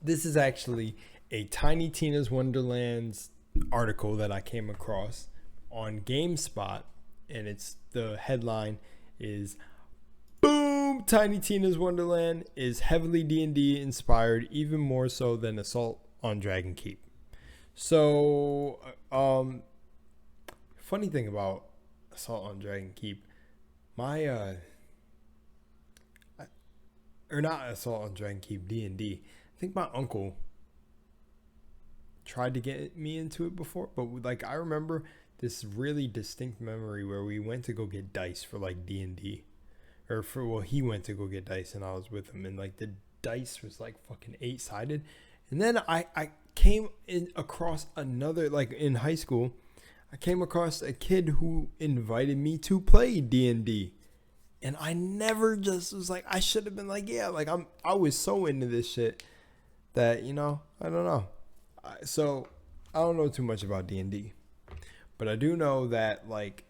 This is actually a Tiny Tina's Wonderlands article that I came across on GameSpot, and it's the headline is "Boom! Tiny Tina's Wonderland is heavily D&D inspired, even more so than Assault on Dragon Keep." So, funny thing about Assault on Dragon Keep, my or not Assault on Dragon Keep, D&D. I think my uncle tried to get me into it before, but like I remember this really distinct memory where we went to go get dice for like D&D, or for, well, he went to go get dice and I was with him, and like the dice was like fucking 8-sided. And then I came in across another, like in high school, I came across a kid who invited me to play D&D. And I never just was like, I should have been like, yeah, like I was so into this shit that, I don't know. So I don't know too much about D&D, but I do know that like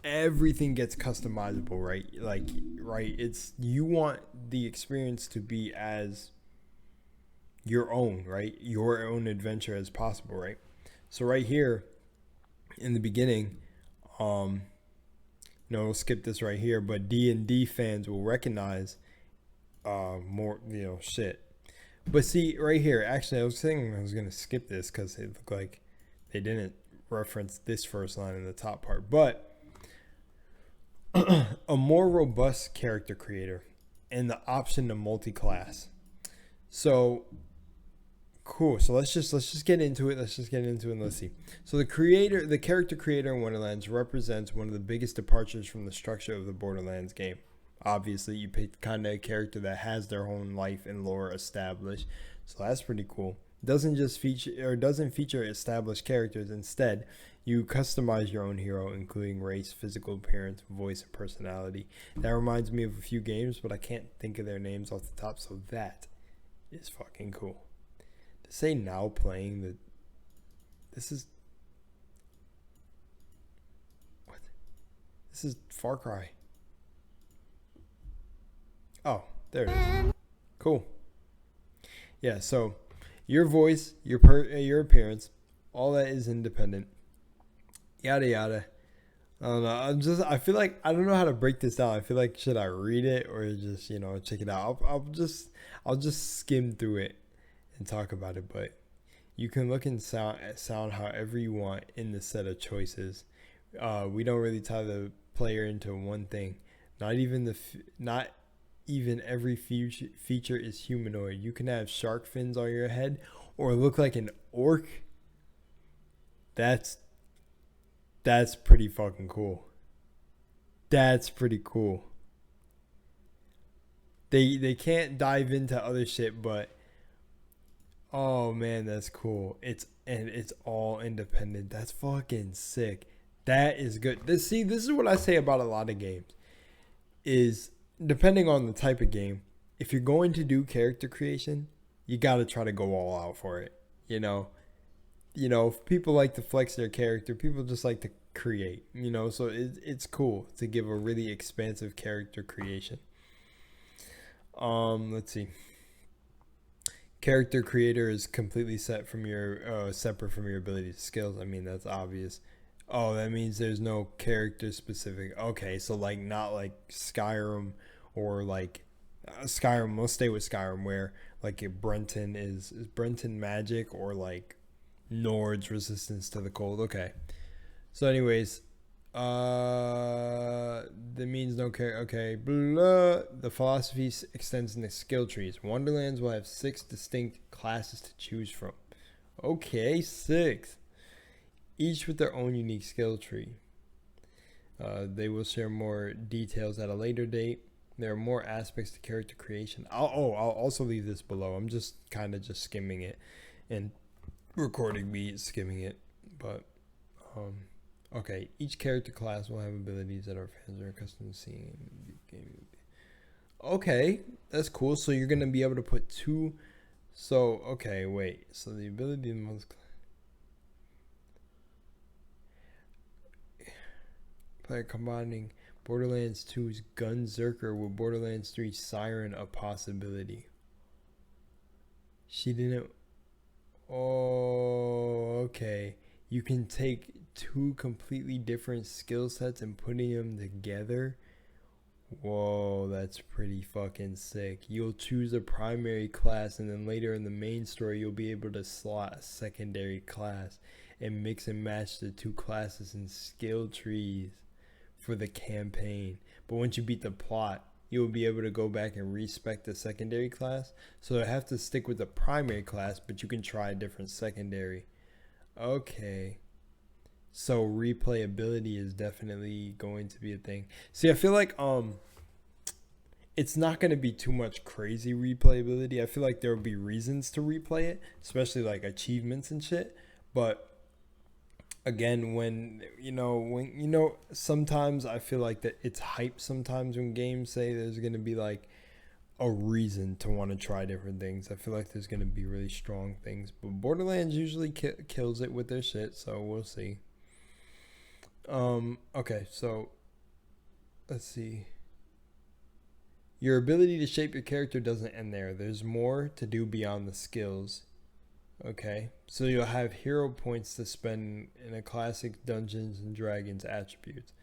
everything gets customizable, right? Like, right. It's, you want the experience to be as your own, right? Your own adventure as possible, right? So right here in the beginning, we'll skip this right here, but D&D fans will recognize more, shit. But see, right here, actually, I was saying I was going to skip this because it looked like they didn't reference this first line in the top part. But a more robust character creator and the option to multi-class. So, cool. So let's just get into it. And let's see. So the character creator in Wonderlands represents one of the biggest departures from the structure of the Borderlands game. Obviously, you pick kind of a character that has their own life and lore established. So that's pretty cool. Doesn't feature established characters. Instead, you customize your own hero, including race, physical appearance, voice, and personality. That reminds me of a few games, but I can't think of their names off the top. So that is fucking cool. To say now playing the, this is Far Cry. Oh, there it is. Cool. Yeah, so your voice, your appearance, all that is independent. Yada yada. I don't know. I feel like I don't know how to break this down. I feel like, should I read it or just check it out? I'll just skim through it and talk about it. But you can look and sound however you want in the set of choices. We don't really tie the player into one thing. Not even every feature is humanoid. You can have shark fins on your head or look like an orc. That's pretty fucking cool. That's pretty cool. They can't dive into other shit, but oh man, that's cool. It's all independent. That's fucking sick. That is good. This is what I say about a lot of games. Is depending on the type of game, if you're going to do character creation, you got to try to go all out for it. If people like to flex their character, people just like to create, so it's cool to give a really expansive character creation. Let's see. Character creator is completely separate from your abilities, skills. I mean, that's obvious. Oh, that means there's no character specific. Okay, so like not like Skyrim or like Skyrim. We'll stay with Skyrim, where like Brenton is Brenton magic, or like Nord's resistance to the cold. Okay. So anyways, that means no character. Okay. Blah. The philosophy extends into skill trees. Wonderlands will have 6 distinct classes to choose from. Okay, 6. Each with their own unique skill tree. They will share more details at a later date. There are more aspects to character creation. I'll also leave this below. I'm just kind of just skimming it and recording me skimming it. But, okay. Each character class will have abilities that our fans are accustomed to seeing in the game. Okay, that's cool. So you're going to be able to put 2. So, okay, wait. So the ability of the most... Player combining Borderlands 2's Gunzerker with Borderlands 3's Siren a possibility. She didn't. Oh, okay. You can take two completely different skill sets and putting them together. Whoa, that's pretty fucking sick. You'll choose a primary class, and then later in the main story, you'll be able to slot a secondary class and mix and match the two classes in skill trees for the campaign. But once you beat the plot, you'll be able to go back and respec the secondary class. So I have to stick with the primary class, but you can try a different secondary. Okay. So replayability is definitely going to be a thing. See, I feel like it's not going to be too much crazy replayability. I feel like there will be reasons to replay it, especially like achievements and shit. But again, when sometimes I feel like that it's hype sometimes when games say there's going to be like a reason to want to try different things. I feel like there's going to be really strong things, but Borderlands usually kills it with their shit, so we'll see. Okay, so let's see. Your ability to shape your character doesn't end there. There's more to do beyond the skills. Okay, so you'll have hero points to spend in a classic Dungeons and Dragons attributes.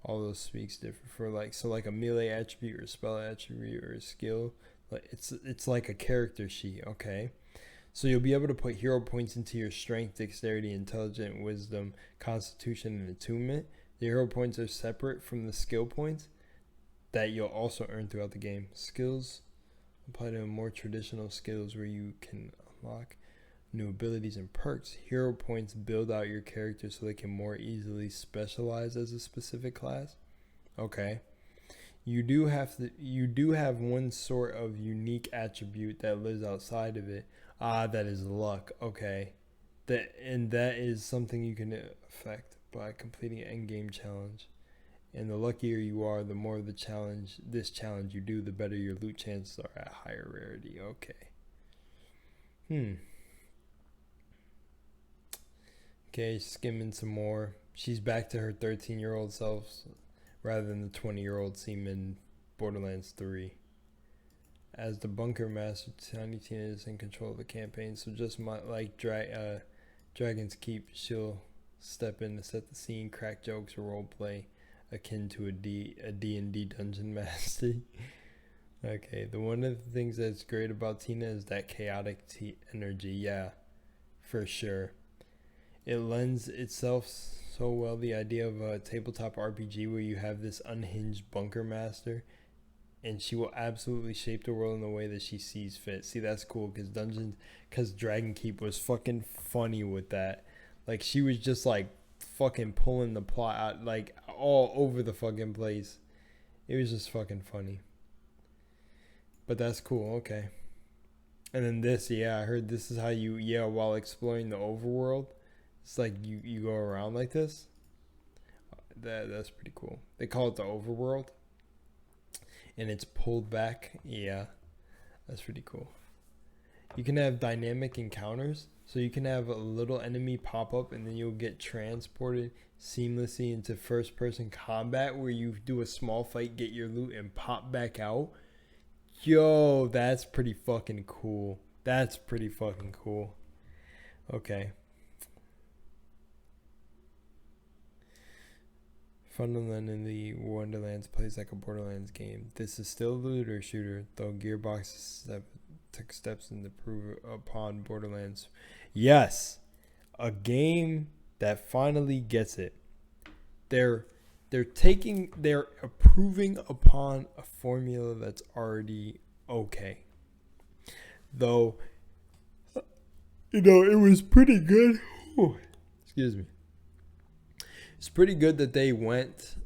All those speaks different for like a melee attribute or a spell attribute or a skill. Like it's like a character sheet. Okay. So you'll be able to put hero points into your strength, dexterity, intelligence, wisdom, constitution, and attunement. The hero points are separate from the skill points that you'll also earn throughout the game. Skills apply to more traditional skills where you can unlock new abilities and perks. Hero points build out your character so they can more easily specialize as a specific class. Okay. You do have one sort of unique attribute that lives outside of it. That is luck. Okay. That is something you can affect by completing an endgame challenge. And the luckier you are, the more this challenge you do, the better your loot chances are at higher rarity. Okay. Okay, skimming some more. She's back to her 13-year-old self rather than the 20-year-old seem in Borderlands 3. As the bunker master, Tiny Tina is in control of the campaign, so just like Dragon's Keep, she'll step in to set the scene, crack jokes, or roleplay akin to a D&D dungeon master. Okay, one of the things that's great about Tina is that chaotic energy. Yeah, for sure. It lends itself so well the idea of a tabletop RPG where you have this unhinged bunker master, and she will absolutely shape the world in the way that she sees fit. See, that's cool because Dragon Keep was fucking funny with that. Like, she was just like fucking pulling the plot out like all over the fucking place. It was just fucking funny. But that's cool. Okay. And then this, I heard this is how you while exploring the overworld. It's like you go around like this. That's pretty cool. They call it the overworld. And it's pulled back. Yeah. That's pretty cool. You can have dynamic encounters. So you can have a little enemy pop up and then you'll get transported seamlessly into first person combat where you do a small fight, get your loot, and pop back out. Yo, that's pretty fucking cool. That's pretty fucking cool. Okay. Fundamentally, in the Wonderlands plays like a Borderlands game. This is still a looter shooter, though Gearbox took steps to improve upon Borderlands. Yes, a game that finally gets it. They're improving upon a formula that's already okay. Though, it was pretty good. Ooh, excuse me. It's pretty good that they went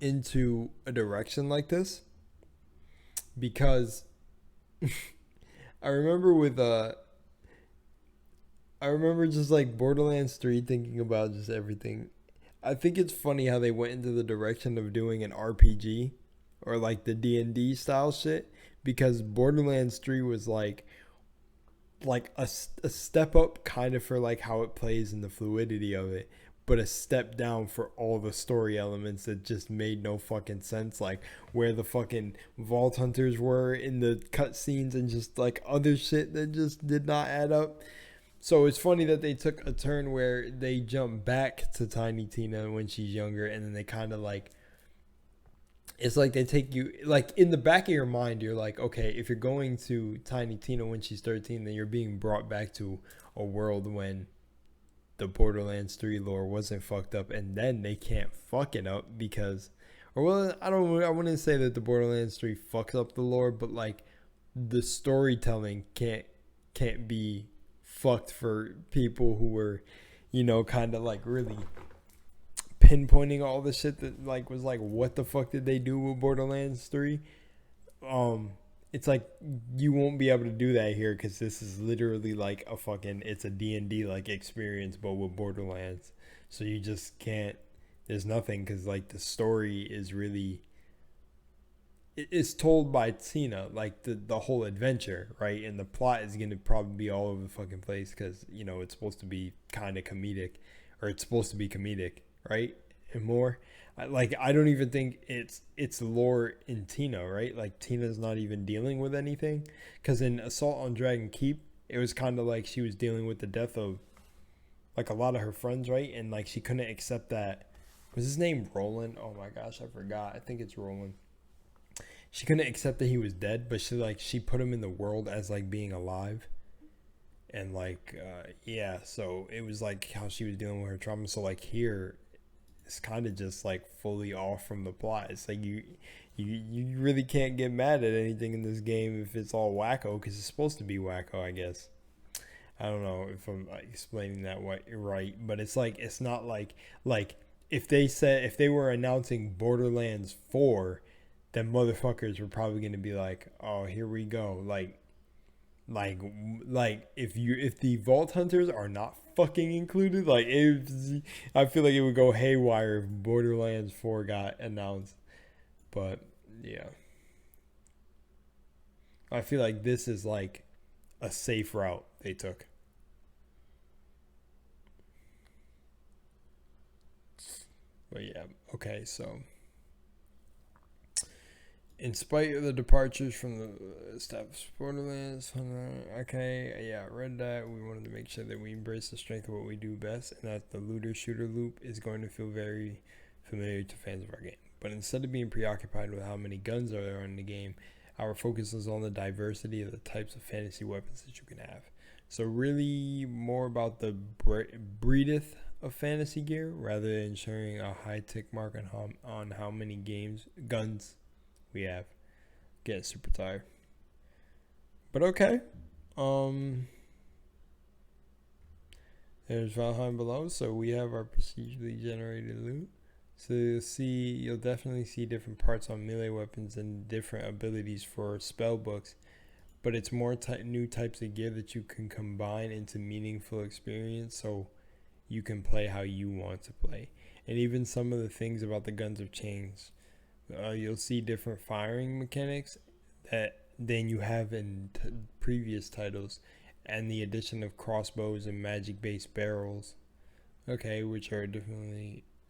into a direction like this, because I remember just like Borderlands 3 thinking about just everything. I think it's funny how they went into the direction of doing an RPG or like the D&D style shit, because Borderlands 3 was like a step up kind of for like how it plays and the fluidity of it. but a step down for all the story elements that just made no fucking sense, like where the fucking vault hunters were in the cutscenes and just like other shit that just did not add up. So it's funny that they took a turn where they jump back to Tiny Tina when she's younger, and then they kind of like, it's like they take you, like in the back of your mind, you're like, okay, if you're going to Tiny Tina when she's 13, then you're being brought back to a world when the Borderlands 3 lore wasn't fucked up, and then they can't fuck it up because, or well, I wouldn't say that the Borderlands 3 fucks up the lore, but like the storytelling can't be fucked for people who were, you know, kind of like really pinpointing all the shit that like was like, what the fuck did they do with Borderlands 3? It's like you won't be able to do that here because this is literally like a fucking, it's a D&D like experience but with Borderlands, so you just can't, there's nothing, because like the story is really, it's told by Tina, like the whole adventure, right? And the plot is going to probably be all over the fucking place because, you know, it's supposed to be kind of comedic, or it's supposed to be comedic, right? And more I don't even think it's lore in Tina, right? Like Tina's not even dealing with anything, because in Assault on Dragon Keep, it was kind of like she was dealing with the death of like a lot of her friends, right? And like she couldn't accept that, was his name Roland? Oh my gosh, I forgot. I think it's Roland. She couldn't accept that he was dead, but she put him in the world as like being alive. And like yeah, so it was like how she was dealing with her trauma. So like here, it's kind of just like fully off from the plot. It's like you really can't get mad at anything in this game if it's all wacko, because it's supposed to be wacko, I guess. I don't know if I'm explaining that right, but it's like, it's not like if they were announcing Borderlands 4, then motherfuckers were probably going to be like, oh, here we go, like if the Vault Hunters are not fucking included, like I feel like it would go haywire if Borderlands 4 got announced. But yeah, I feel like this is like a safe route they took. But yeah, okay, so in spite of the departures from the established Borderlands, okay, yeah, I read that. We wanted to make sure that we embrace the strength of what we do best, and that the looter shooter loop is going to feel very familiar to fans of our game. But instead of being preoccupied with how many guns are there in the game, our focus is on the diversity of the types of fantasy weapons that you can have. So really more about the breedth of fantasy gear, rather than ensuring a high tick mark on how many guns we have. Getting super tired. But okay. There's Valheim below, so we have our procedurally generated loot. So you'll definitely see different parts on melee weapons and different abilities for spell books, but it's more new types of gear that you can combine into meaningful experience, so you can play how you want to play. And even some of the things about the guns have changed. You'll see different firing mechanics than you have in previous titles, and the addition of crossbows and magic-based barrels, okay, which are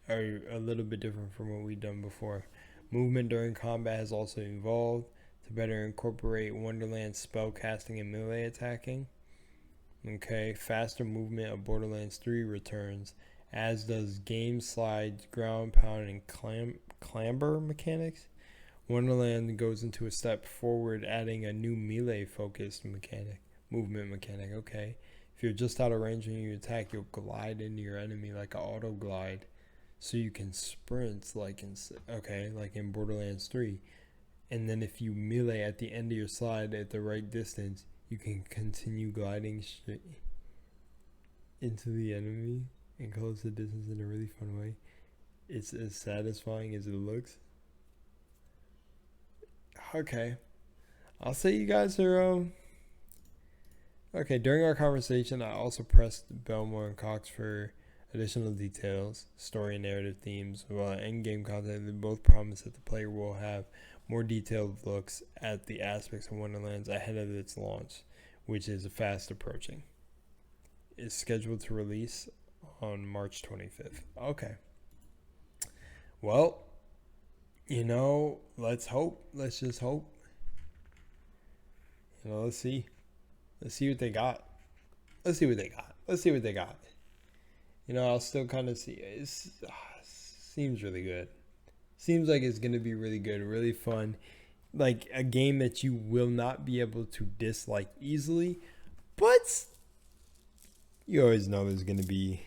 a little bit different from what we've done before. Movement during combat has also evolved to better incorporate Wonderland's spell casting and melee attacking. Okay, faster movement of Borderlands 3 returns, as does game slides, ground pound, and clamber mechanics. Wonderland goes into a step forward, adding a new melee focused movement mechanic. Okay, if you're just out of range when you attack, you'll glide into your enemy like an auto glide, so you can sprint like in Borderlands 3. And then if you melee at the end of your slide at the right distance, you can continue gliding straight into the enemy and close the distance in a really fun way. It's as satisfying as it looks. Okay, I'll say you guys are okay. During our conversation, I also pressed Belmore and Cox for additional details, story and narrative themes, while in-game content. They both promise that the player will have more detailed looks at the aspects of Wonderlands ahead of its launch, which is fast approaching. It's scheduled to release on March 25th. Okay. Well, let's hope. Let's just hope. Let's see. Let's see what they got. Let's see what they got. I'll still kind of see. It seems really good. Seems like it's going to be really good, really fun. Like a game that you will not be able to dislike easily. But you always know there's going to be...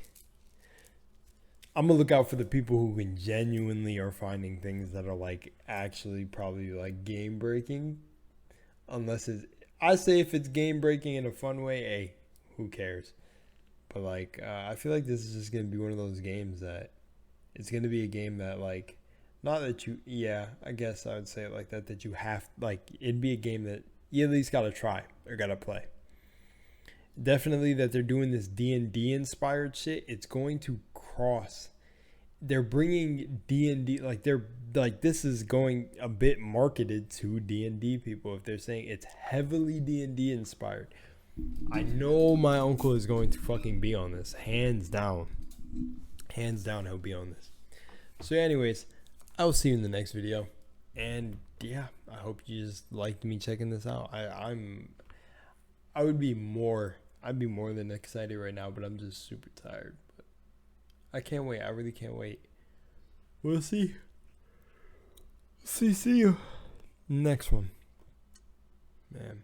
I'm going to look out for the people who can genuinely are finding things that are like actually probably like game breaking. Unless it's... I say if it's game breaking in a fun way, hey, who cares? But like, I feel like this is just going to be one of those games that... It's going to be a game that like... Not that you... Yeah, I guess I would say it like that. That you have... Like, it'd be a game that you at least got to try or got to play. Definitely that they're doing this D&D inspired shit. It's going to cross. They're bringing D&D, like they're like, this is going a bit marketed to D&D people. If they're saying it's heavily D&D inspired, I know my uncle is going to fucking be on this. Hands down, he'll be on this. So anyways, I'll see you in the next video. And yeah, I hope you just liked me checking this out. I'd be more than excited right now, but I'm just super tired. But I can't wait. I really can't wait. We'll see. See you. Next one. Man.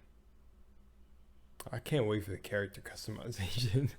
I can't wait for the character customization.